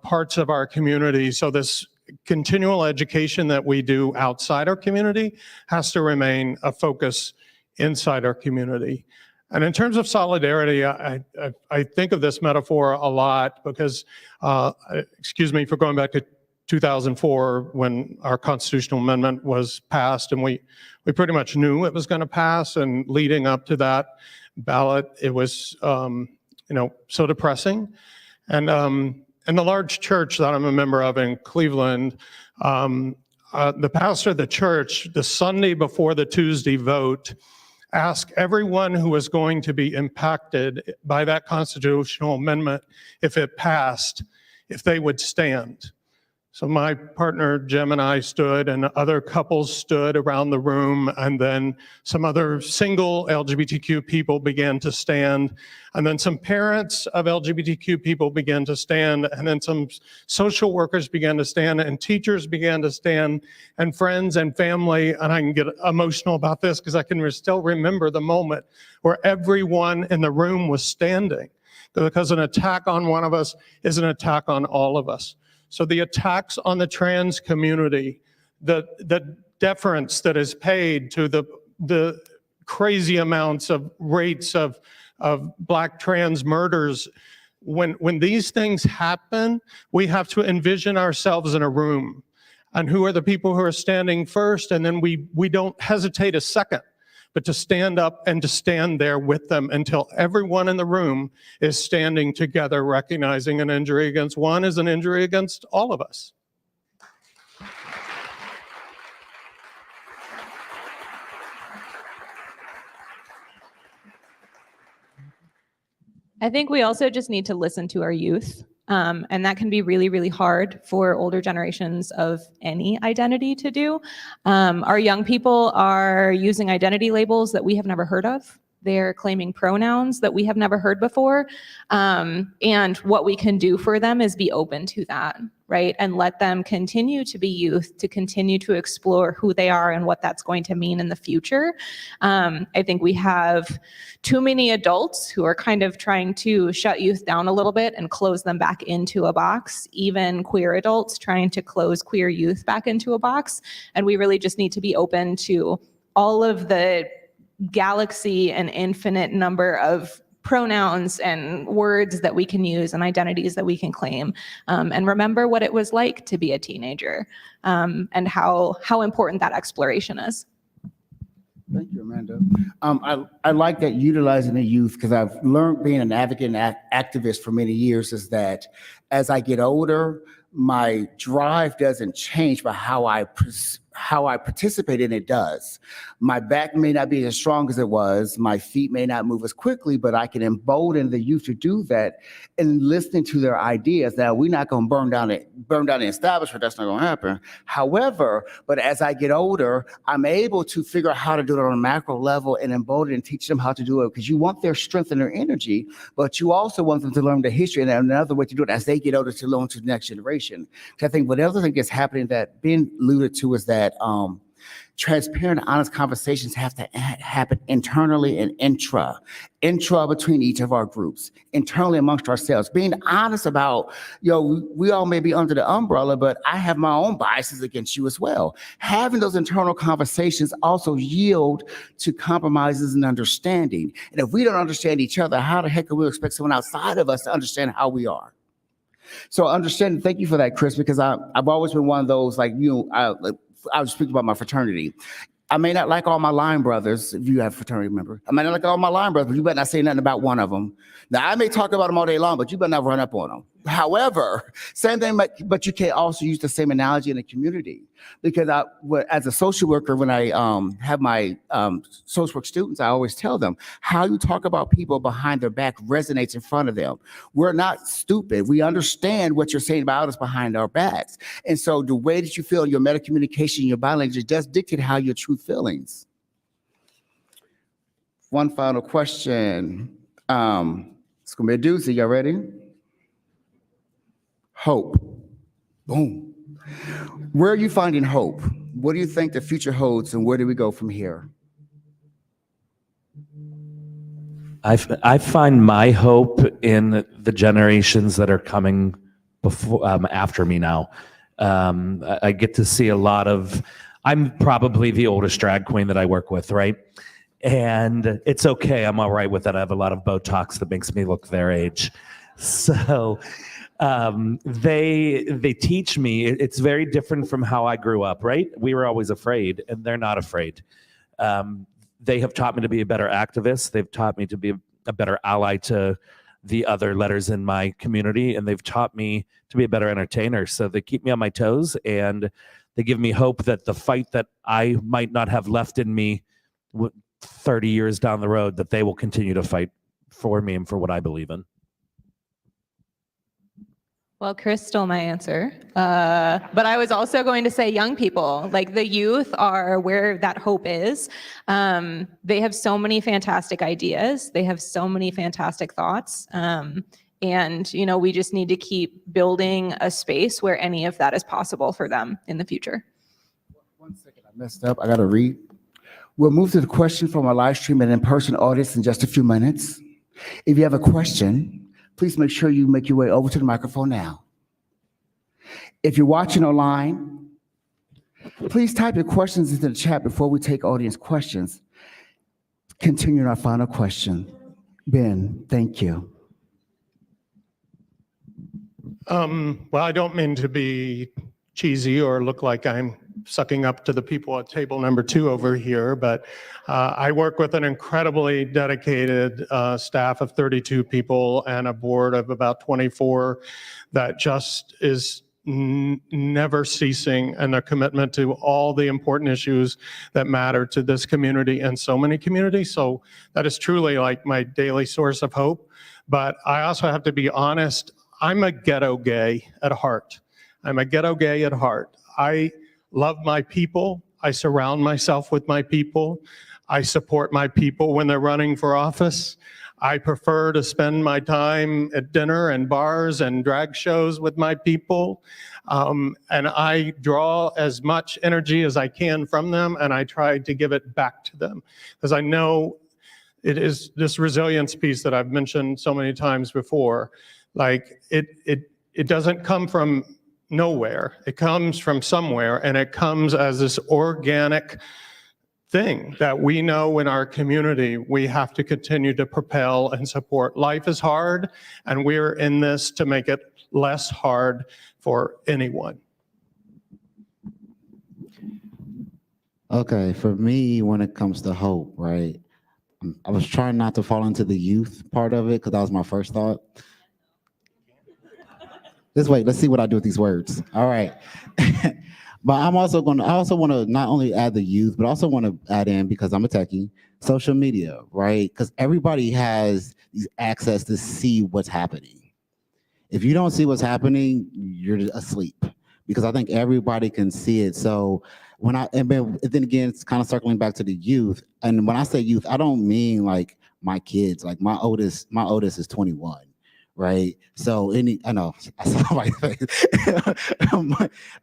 parts of our community. So this continual education that we do outside our community has to remain a focus inside our community. And in terms of solidarity, I think of this metaphor a lot because, excuse me for going back to 2004 when our constitutional amendment was passed, and we pretty much knew it was going to pass. And leading up to that ballot, it was so depressing. And in the large church that I'm a member of in Cleveland, the pastor of the church, the Sunday before the Tuesday vote, asked everyone who was going to be impacted by that constitutional amendment, if it passed, if they would stand. So my partner Jim and I stood, and other couples stood around the room, and then some other single LGBTQ people began to stand, and then some parents of LGBTQ people began to stand, and then some social workers began to stand, and teachers began to stand, and friends and family. And I can get emotional about this because I can still remember the moment where everyone in the room was standing, because an attack on one of us is an attack on all of us. So the attacks on the trans community, the deference that is paid to the crazy amounts of rates of Black trans murders, when these things happen, we have to envision ourselves in a room. And who are the people who are standing first? And then we don't hesitate a second, but to stand up and to stand there with them until everyone in the room is standing together, recognizing an injury against one is an injury against all of us. I think we also just need to listen to our youth. And that can be really, really hard for older generations of any identity to do. Our young people are using identity labels that we have never heard of. They're claiming pronouns that we have never heard before. And what we can do for them is be open to that, right? And let them continue to be youth, to continue to explore who they are and what that's going to mean in the future. I think we have too many adults who are kind of trying to shut youth down a little bit and close them back into a box, even queer adults trying to close queer youth back into a box. And we really just need to be open to all of the galaxy and infinite number of pronouns and words that we can use and identities that we can claim, and remember what it was like to be a teenager, and how important that exploration is. Thank you, Amanda. I like that utilizing the youth, because I've learned being an advocate and activist for many years is that as I get older, my drive doesn't change, but how I participate in it does. My back may not be as strong as it was, my feet may not move as quickly, but I can embolden the youth to do that and listening to their ideas. Now, we're not going to burn down the establishment. That's not going to happen. However, but as I get older, I'm able to figure out how to do it on a macro level and embolden and teach them how to do it, because you want their strength and their energy, but you also want them to learn the history and another way to do it as they get older, to learn to the next generation. I think what other thing is happening that being alluded to is that transparent, honest conversations have to happen internally and intra between each of our groups, internally amongst ourselves, being honest about, we all may be under the umbrella, but I have my own biases against you as well. Having those internal conversations also yield to compromises and understanding. And if we don't understand each other, how the heck can we expect someone outside of us to understand how we are? So understand, thank you for that, Chris, because I've always been one of those, like, I was speaking about my fraternity. I may not like all my line brothers, if you have a fraternity member. I may not like all my line brothers, but you better not say nothing about one of them. Now, I may talk about them all day long, but you better not run up on them. However, same thing, but you can also use the same analogy in the community. Because as a social worker, when I have my social work students, I always tell them, how you talk about people behind their back resonates in front of them. We're not stupid. We understand what you're saying about us behind our backs. And so the way that you feel, your meta communication, your body language, does dictate how your true feelings. One final question. It's going to be a doozy. Y'all ready? Hope. Boom. Where are you finding hope? What do you think the future holds, and where do we go from here? I find my hope in the generations that are coming before, after me now. I get to see a lot of, I'm probably the oldest drag queen that I work with, right? And it's okay. I'm all right with that. I have a lot of Botox that makes me look their age. So they teach me. It's very different from how I grew up, right? We were always afraid, and they're not afraid. They have taught me to be a better activist. They've taught me to be a better ally to the other letters in my community, and they've taught me to be a better entertainer. So they keep me on my toes, and they give me hope that the fight that I might not have left in me 30 years down the road, that they will continue to fight for me and for what I believe in. Well, Chris stole my answer, but I was also going to say young people, like the youth are where that hope is. They have so many fantastic ideas. They have so many fantastic thoughts. And, you know, we just need to keep building a space where any of that is possible for them in the future. 1 second, I messed up. I got to read. We'll move to the question from our live stream and in-person audience in just a few minutes. If you have a question, please make sure you make your way over to the microphone now. If you're watching online, please type your questions into the chat before we take audience questions. Continuing our final question. Ben, thank you. Well, I don't mean to be cheesy or look like I'm sucking up to the people at table number 2 over here, but I work with an incredibly dedicated staff of 32 people and a board of about 24 that just is never ceasing in their commitment to all the important issues that matter to this community and so many communities. So that is truly like my daily source of hope. But I also have to be honest, I'm a ghetto gay at heart. I'm a ghetto gay at heart. I love my people. I surround myself with my people. I support my people when they're running for office. I prefer to spend my time at dinner and bars and drag shows with my people. And I draw as much energy as I can from them, and I try to give it back to them. Because I know it is this resilience piece that I've mentioned so many times before. Like it doesn't come from nowhere. It comes from somewhere, and it comes as this organic thing that we know in our community we have to continue to propel and support. Life is hard, and we're in this to make it less hard for anyone. Okay, for me, when it comes to hope, right? I was trying not to fall into the youth part of it because that was my first thought. Just wait, let's see what I do with these words. All right. But I also want to not only add the youth, but also want to add in, because I'm a techie, social media, right? Because everybody has these access to see what's happening. If you don't see what's happening, you're asleep, because I think everybody can see it. So and then again, it's kind of circling back to the youth. And when I say youth, I don't mean like my kids. Like my oldest is 21. Right. So I know I saw my face.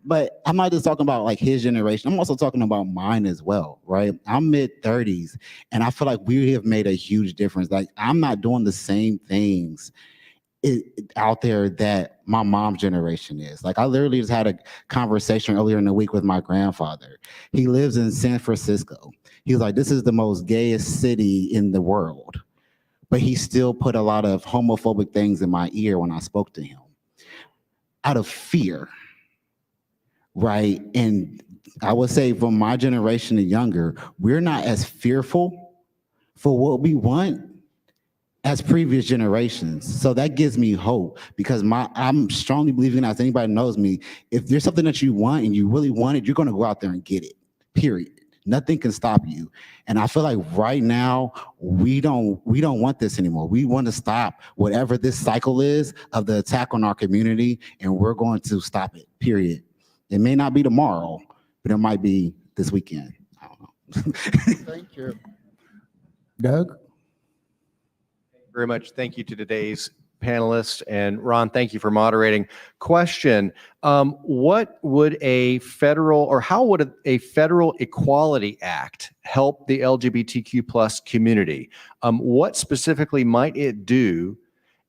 But I'm not just talking about like his generation. I'm also talking about mine as well. Right. I'm mid-30s, and I feel like we have made a huge difference. Like I'm not doing the same things out there that my mom's generation is. Like I literally just had a conversation earlier in the week with my grandfather. He lives in San Francisco. He was like, this is the most gayest city in the world. But he still put a lot of homophobic things in my ear when I spoke to him out of fear, right? And I would say from my generation and younger, we're not as fearful for what we want as previous generations. So that gives me hope, because I'm strongly believing, as anybody knows me, if there's something that you want and you really want it, you're going to go out there and get it, period. Nothing can stop you. And I feel like right now, we don't want this anymore. We want to stop whatever this cycle is of the attack on our community, and we're going to stop it, period. It may not be tomorrow, but it might be this weekend. I don't know. Thank you. Doug? Very much. Thank you to today's panelists, and Ron, thank you for moderating. Question, what would how would a federal Equality Act help the LGBTQ plus community? What specifically might it do,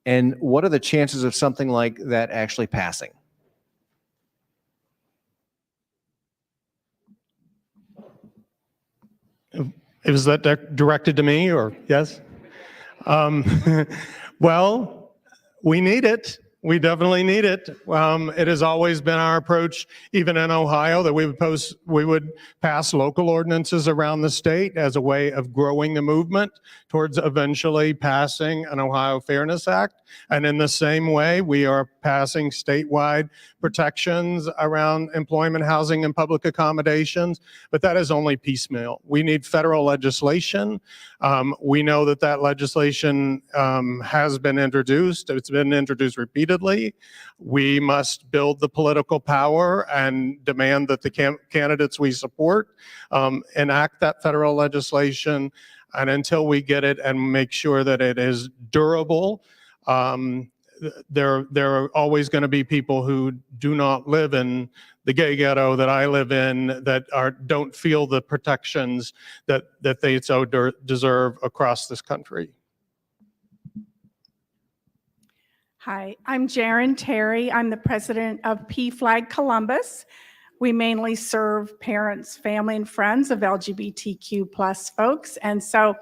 and what are the chances of something like that actually passing? Is that directed to me or yes? Well, we need it. We definitely need it. It has always been our approach, even in Ohio, that we would pass local ordinances around the state as a way of growing the movement towards eventually passing an Ohio Fairness Act. And in the same way, we are passing statewide protections around employment, housing, and public accommodations. But that is only piecemeal. We need federal legislation. We know that that legislation has been introduced. It's been introduced repeatedly. We must build the political power and demand that the candidates we support enact that federal legislation. And until we get it and make sure that it is durable, there are always going to be people who do not live in the gay ghetto that I live in that don't feel the protections that they so deserve across this country. Hi, I'm Jaren Terry. I'm the president of PFLAG Columbus. We mainly serve parents, family, and friends of LGBTQ plus folks. And so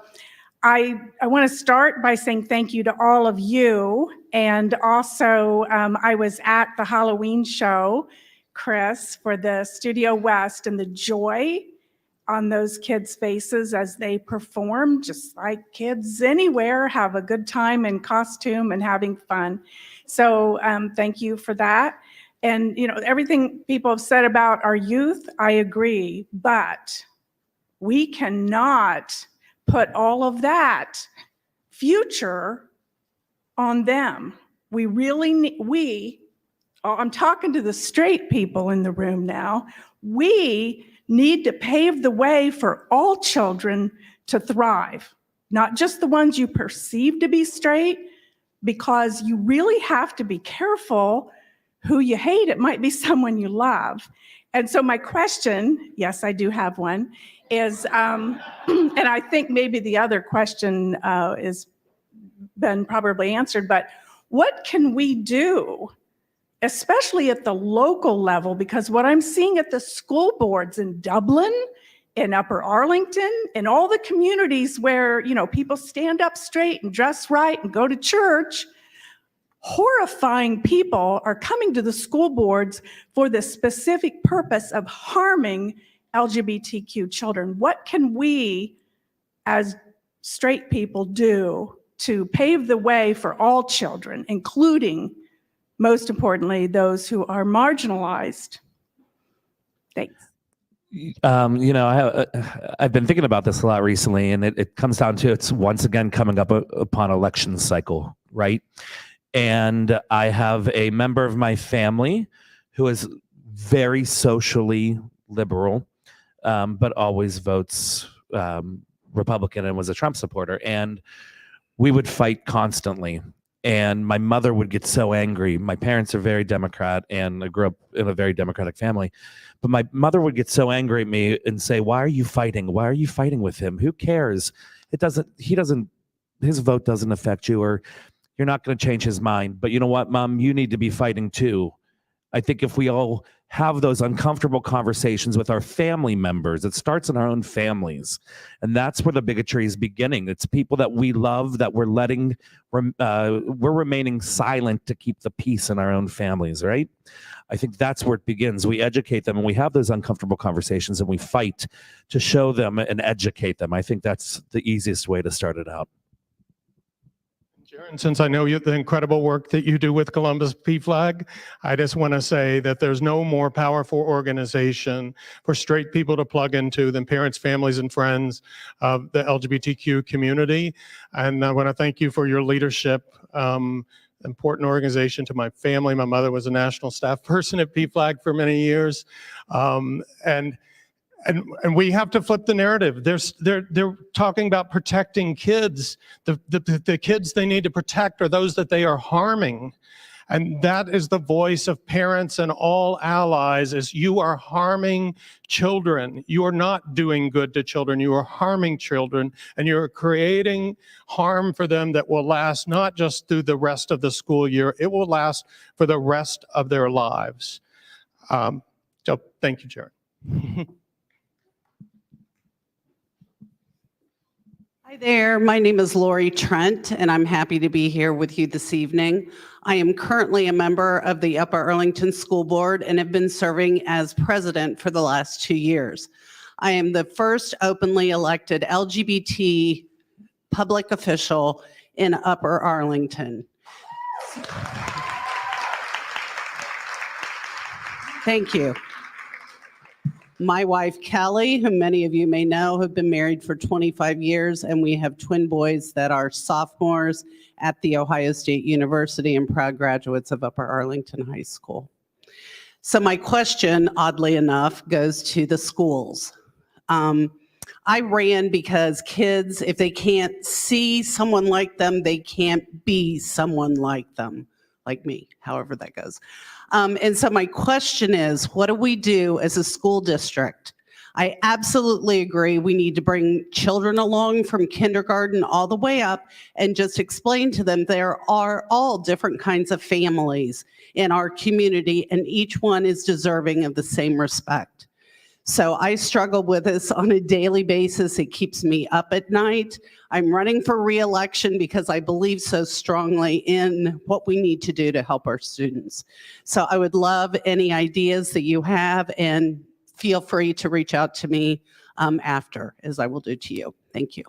I want to start by saying thank you to all of you. And also, I was at the Halloween show, Chris, for the Studio West, and the joy on those kids' faces as they perform, just like kids anywhere, have a good time in costume and having fun. So thank you for that. And everything people have said about our youth, I agree, but we cannot put all of that future on them. We really need, I'm talking to the straight people in the room now, we need to pave the way for all children to thrive, not just the ones you perceive to be straight, because you really have to be careful who you hate. It might be someone you love. And so my question, yes, I do have one, is, and I think maybe the other question is been probably answered, but what can we do, especially at the local level? Because what I'm seeing at the school boards in Dublin, in Upper Arlington, in all the communities where, people stand up straight and dress right and go to church, horrifying people are coming to the school boards for the specific purpose of harming LGBTQ children. What can we as straight people do to pave the way for all children, including, most importantly, those who are marginalized? Thanks. I've been thinking about this a lot recently, and it comes down to it's once again coming up upon election cycle, right? And I have a member of my family who is very socially liberal, but always votes Republican and was a Trump supporter. And we would fight constantly. And my mother would get so angry. My parents are very Democrat, and I grew up in a very Democratic family. But my mother would get so angry at me and say, "Why are you fighting? Why are you fighting with him? Who cares? His vote doesn't affect you, or you're not going to change his mind. But you know what, Mom? You need to be fighting too." I think if we all have those uncomfortable conversations with our family members, it starts in our own families. And that's where the bigotry is beginning. It's people that we love that we're remaining silent to keep the peace in our own families, right? I think that's where it begins. We educate them and we have those uncomfortable conversations and we fight to show them and educate them. I think that's the easiest way to start it out. Jaren, since I know the incredible work that you do with Columbus PFLAG, I just want to say that there's no more powerful organization for straight people to plug into than parents, families, and friends of the LGBTQ community. And I want to thank you for your leadership. Important organization to my family. My mother was a national staff person at PFLAG for many years. And we have to flip the narrative. They're talking about protecting kids. The kids they need to protect are those that they are harming. And that is the voice of parents and all allies, is you are harming children. You are not doing good to children. You are harming children, and you're creating harm for them that will last not just through the rest of the school year, it will last for the rest of their lives. So thank you, Jared. Hi there, my name is Lori Trent, and I'm happy to be here with you this evening. I am currently a member of the Upper Arlington School Board and have been serving as president for the last 2 years. I am the first openly elected LGBT public official in Upper Arlington. Thank you. My wife, Kelly, who many of you may know, have been married for 25 years, and we have twin boys that are sophomores at The Ohio State University and proud graduates of Upper Arlington High School. So my question, oddly enough, goes to the schools. I ran because kids, if they can't see someone like them, they can't be someone like them, like me, however that goes. And so my question is, what do we do as a school district? I absolutely agree we need to bring children along from kindergarten all the way up and just explain to them there are all different kinds of families in our community and each one is deserving of the same respect. So I struggle with this on a daily basis. It keeps me up at night. I'm running for re-election because I believe so strongly in what we need to do to help our students. So I would love any ideas that you have, and feel free to reach out to me after, as I will do to you. Thank you.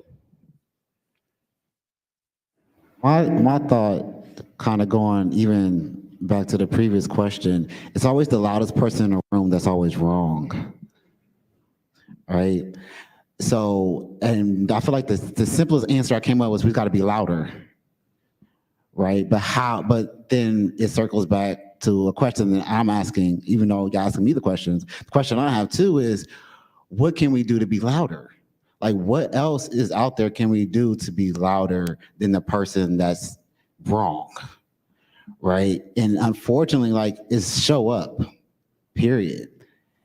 My thought, kind of going even back to the previous question, it's always the loudest person in the room that's always wrong. Right? So, and I feel like the simplest answer I came up was we got to be louder. Right? But then it circles back to a question that I'm asking, even though you're asking me the questions. The question I have too is, what can we do to be louder? Like, what else is out there can we do to be louder than the person that's wrong? Right? And unfortunately, like, it's show up, period.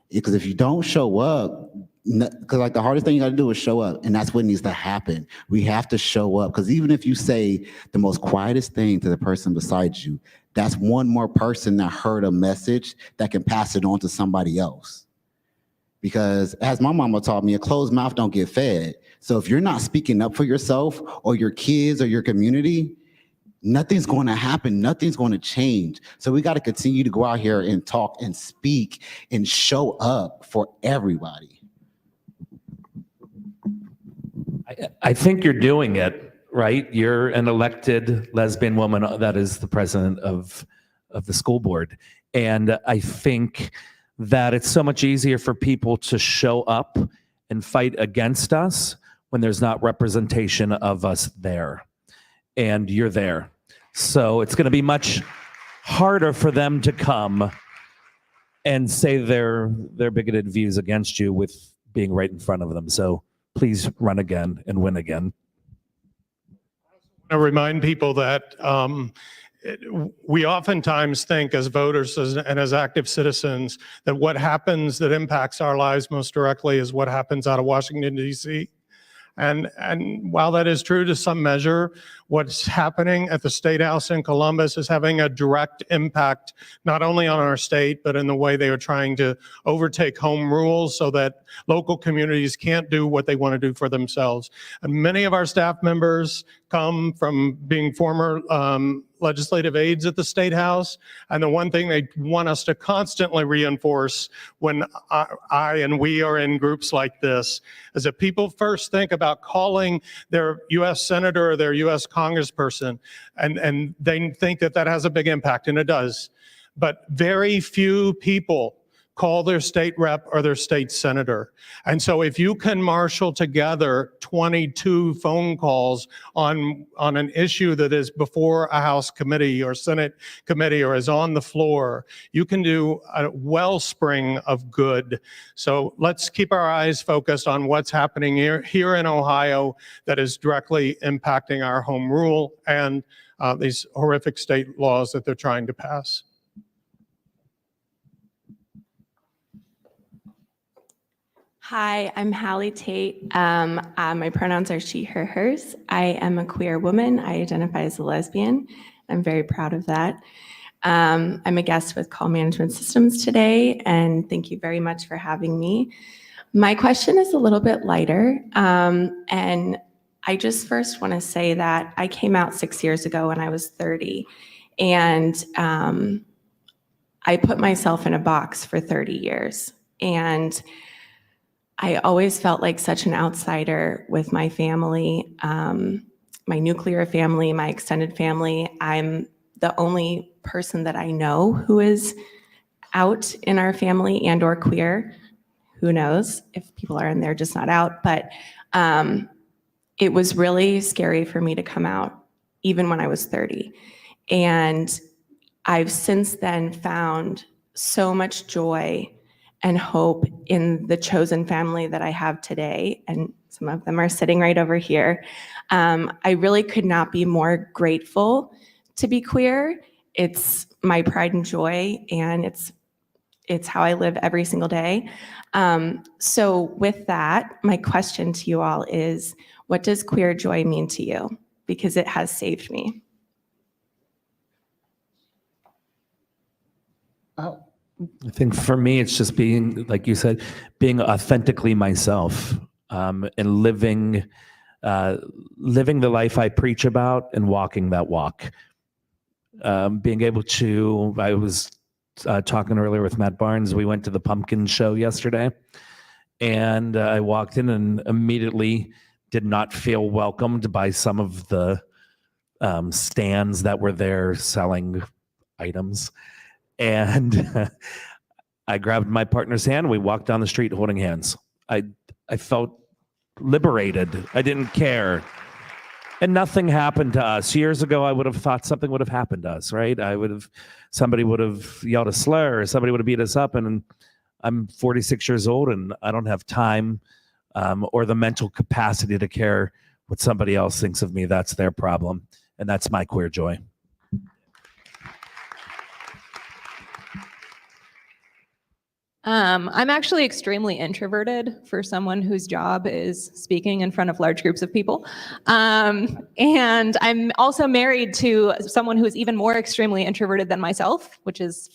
Because if you don't show up, because like the hardest thing you got to do is show up, and that's what needs to happen. We have to show up, because even if you say the most quietest thing to the person beside you, that's one more person that heard a message that can pass it on to somebody else. Because as my mama taught me, a closed mouth don't get fed. So if you're not speaking up for yourself or your kids or your community, nothing's going to happen. Nothing's going to change. So we got to continue to go out here and talk and speak and show up for everybody. I think you're doing it, right? You're an elected lesbian woman that is the president of the school board. And I think that it's so much easier for people to show up and fight against us when there's not representation of us there. And you're there. So it's going to be much harder for them to come and say their bigoted views against you with being right in front of them. So please run again and win again. I remind people that we oftentimes think as voters and as active citizens that what happens that impacts our lives most directly is what happens out of Washington, D.C. And while that is true to some measure, what's happening at the State House in Columbus is having a direct impact, not only on our state, but in the way they are trying to overtake home rules so that local communities can't do what they want to do for themselves. And many of our staff members come from being former legislative aides at the State House. And the one thing they want us to constantly reinforce when I and we are in groups like this is that people first think about calling their U.S. Senator or their U.S. Congressperson, and they think that that has a big impact, and it does. But very few people call their state rep or their state senator. And so if you can marshal together 22 phone calls on an issue that is before a House committee or Senate committee or is on the floor, you can do a wellspring of good. So let's keep our eyes focused on what's happening here in Ohio that is directly impacting our home rule and these horrific state laws that they're trying to pass. Hi, I'm Hallie Tate. My pronouns are she, her, hers. I am a queer woman. I identify as a lesbian. I'm very proud of that. I'm a guest with Call Management Systems today, and thank you very much for having me. My question is a little bit lighter, and I just first want to say that I came out 6 years ago when I was 30, and I put myself in a box for 30 years. And I always felt like such an outsider with my family, my nuclear family, my extended family. I'm the only person that I know who is out in our family and or queer. Who knows if people are in there just not out, but it was really scary for me to come out even when I was 30. And I've since then found so much joy and hope in the chosen family that I have today, and some of them are sitting right over here. I really could not be more grateful to be queer. It's my pride and joy, and it's how I live every single day. So with that, my question to you all is, what does queer joy mean to you? Because it has saved me. Oh, I think for me, it's just being, like you said, being authentically myself, and living the life I preach about and walking that walk. Being able to, I was talking earlier with Matt Barnes, we went to the pumpkin show yesterday, and I walked in and immediately did not feel welcomed by some of the stands that were there selling items. And I grabbed my partner's hand. We walked down the street holding hands. I felt liberated. I didn't care. And nothing happened to us. Years ago, I would have thought something would have happened to us, right? Somebody would have yelled a slur, or somebody would have beat us up. And I'm 46 years old, and I don't have time or the mental capacity to care what somebody else thinks of me. That's their problem. And that's my queer joy. I'm actually extremely introverted for someone whose job is speaking in front of large groups of people. And I'm also married to someone who is even more extremely introverted than myself, which is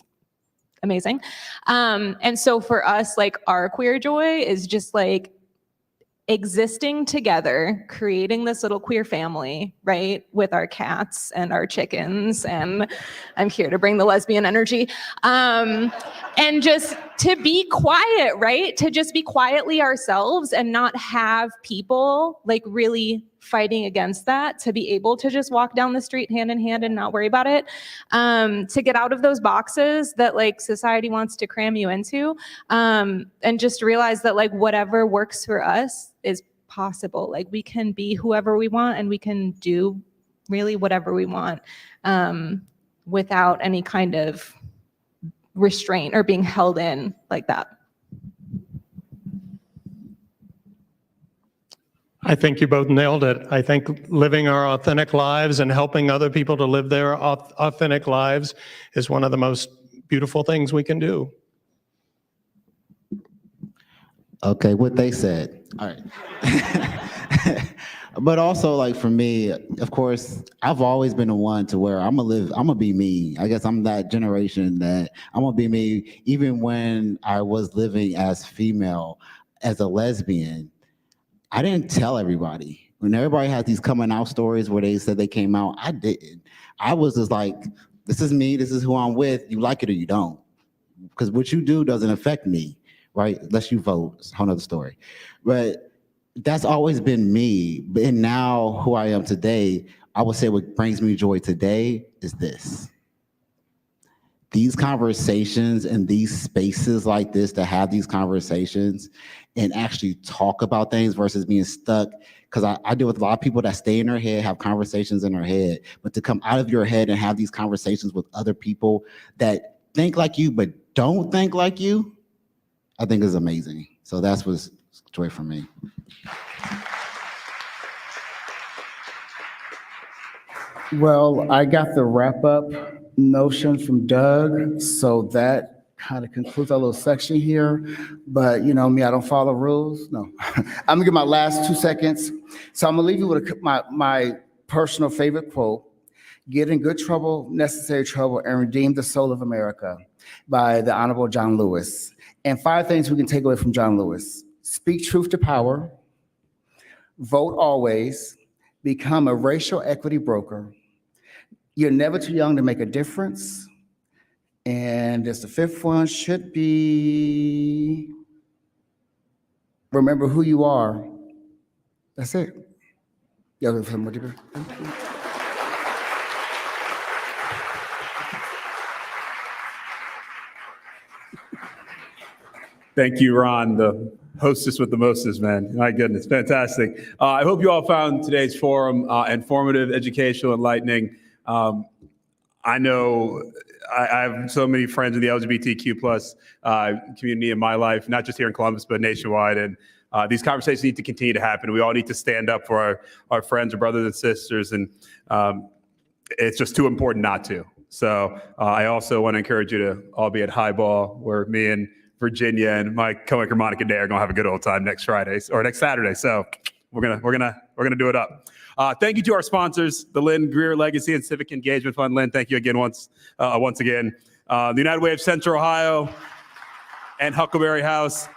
amazing. And so for us, like, our queer joy is just like existing together, creating this little queer family, right? With our cats and our chickens, and I'm here to bring the lesbian energy. And just to be quiet, right? To just be quietly ourselves and not have people like really fighting against that, to be able to just walk down the street hand in hand and not worry about it, to get out of those boxes that like society wants to cram you into, and just realize that like whatever works for us is possible. Like we can be whoever we want, and we can do really whatever we want, without any kind of restraint or being held in like that. I think you both nailed it. I think living our authentic lives and helping other people to live their authentic lives is one of the most beautiful things we can do. Okay, what they said. All right. But also, like, for me, of course, I've always been the one to where I'm gonna be me. I guess I'm that generation that I'm gonna be me. Even when I was living as female, as a lesbian, I didn't tell everybody. When everybody had these coming out stories where they said they came out, I didn't. I was just like, this is me, this is who I'm with, you like it or you don't. Because what you do doesn't affect me, right? Unless you vote, it's a whole nother story. But that's always been me. And now who I am today, I would say what brings me joy today is this. These conversations and these spaces like this, to have these conversations and actually talk about things versus being stuck. Because I deal with a lot of people that stay in their head, have conversations in their head, but to come out of your head and have these conversations with other people that think like you but don't think like you, I think is amazing. So that's what's joy for me. well, I got the wrap up notion from Doug, so that kind of concludes our little section here. But you know me, I don't follow rules. No, I'm gonna give my last 2 seconds. So I'm gonna leave you with my personal favorite quote: "Get in good trouble, necessary trouble, and redeem the soul of America," by the Honorable John Lewis. And 5 things we can take away from John Lewis: speak truth to power, vote always, become a racial equity broker. You're never too young to make a difference. And there's the fifth one, should be, remember who you are. That's it. Yeah, thank you. Thank you, Ron, the hostess with the mostest, man. My goodness, fantastic. I hope you all found today's forum informative, educational, enlightening. I know I have so many friends in the LGBTQ plus community in my life, not just here in Columbus, but nationwide. And these conversations need to continue to happen. We all need to stand up for our friends, our brothers and sisters. And it's just too important not to. So I also want to encourage you to all be at Highball, where me and Virginia and my coworker Monica Day are gonna have a good old time next Friday or next Saturday. So we're gonna do it up. Thank you to our sponsors, the Lynn Greer Legacy and Civic Engagement Fund. Lynn, thank you again once again. The United Way of Central Ohio and Huckleberry House.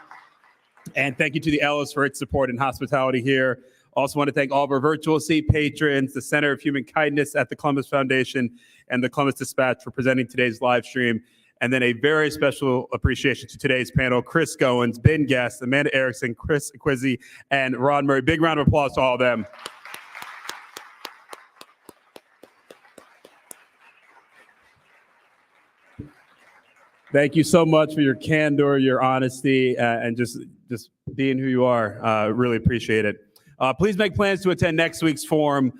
And thank you to the Ellis for its support and hospitality here. Also want to thank all of our virtual seat patrons, the Center of Human Kindness at the Columbus Foundation, and the Columbus Dispatch for presenting today's live stream. And then a very special appreciation to today's panel, Chris Goins, Ben Guest, Amanda Erickson, Chris Acquizzi, and Ron Murray. Big round of applause to all of them. Thank you so much for your candor, your honesty, and just being who you are. Really appreciate it. Please make plans to attend next week's forum,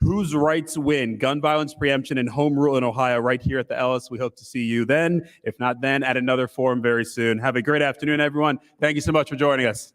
Whose Rights Win? Gun Violence Preemption and Home Rule in Ohio, right here at the Ellis. We hope to see you then, if not then, at another forum very soon. Have a great afternoon, everyone. Thank you so much for joining us.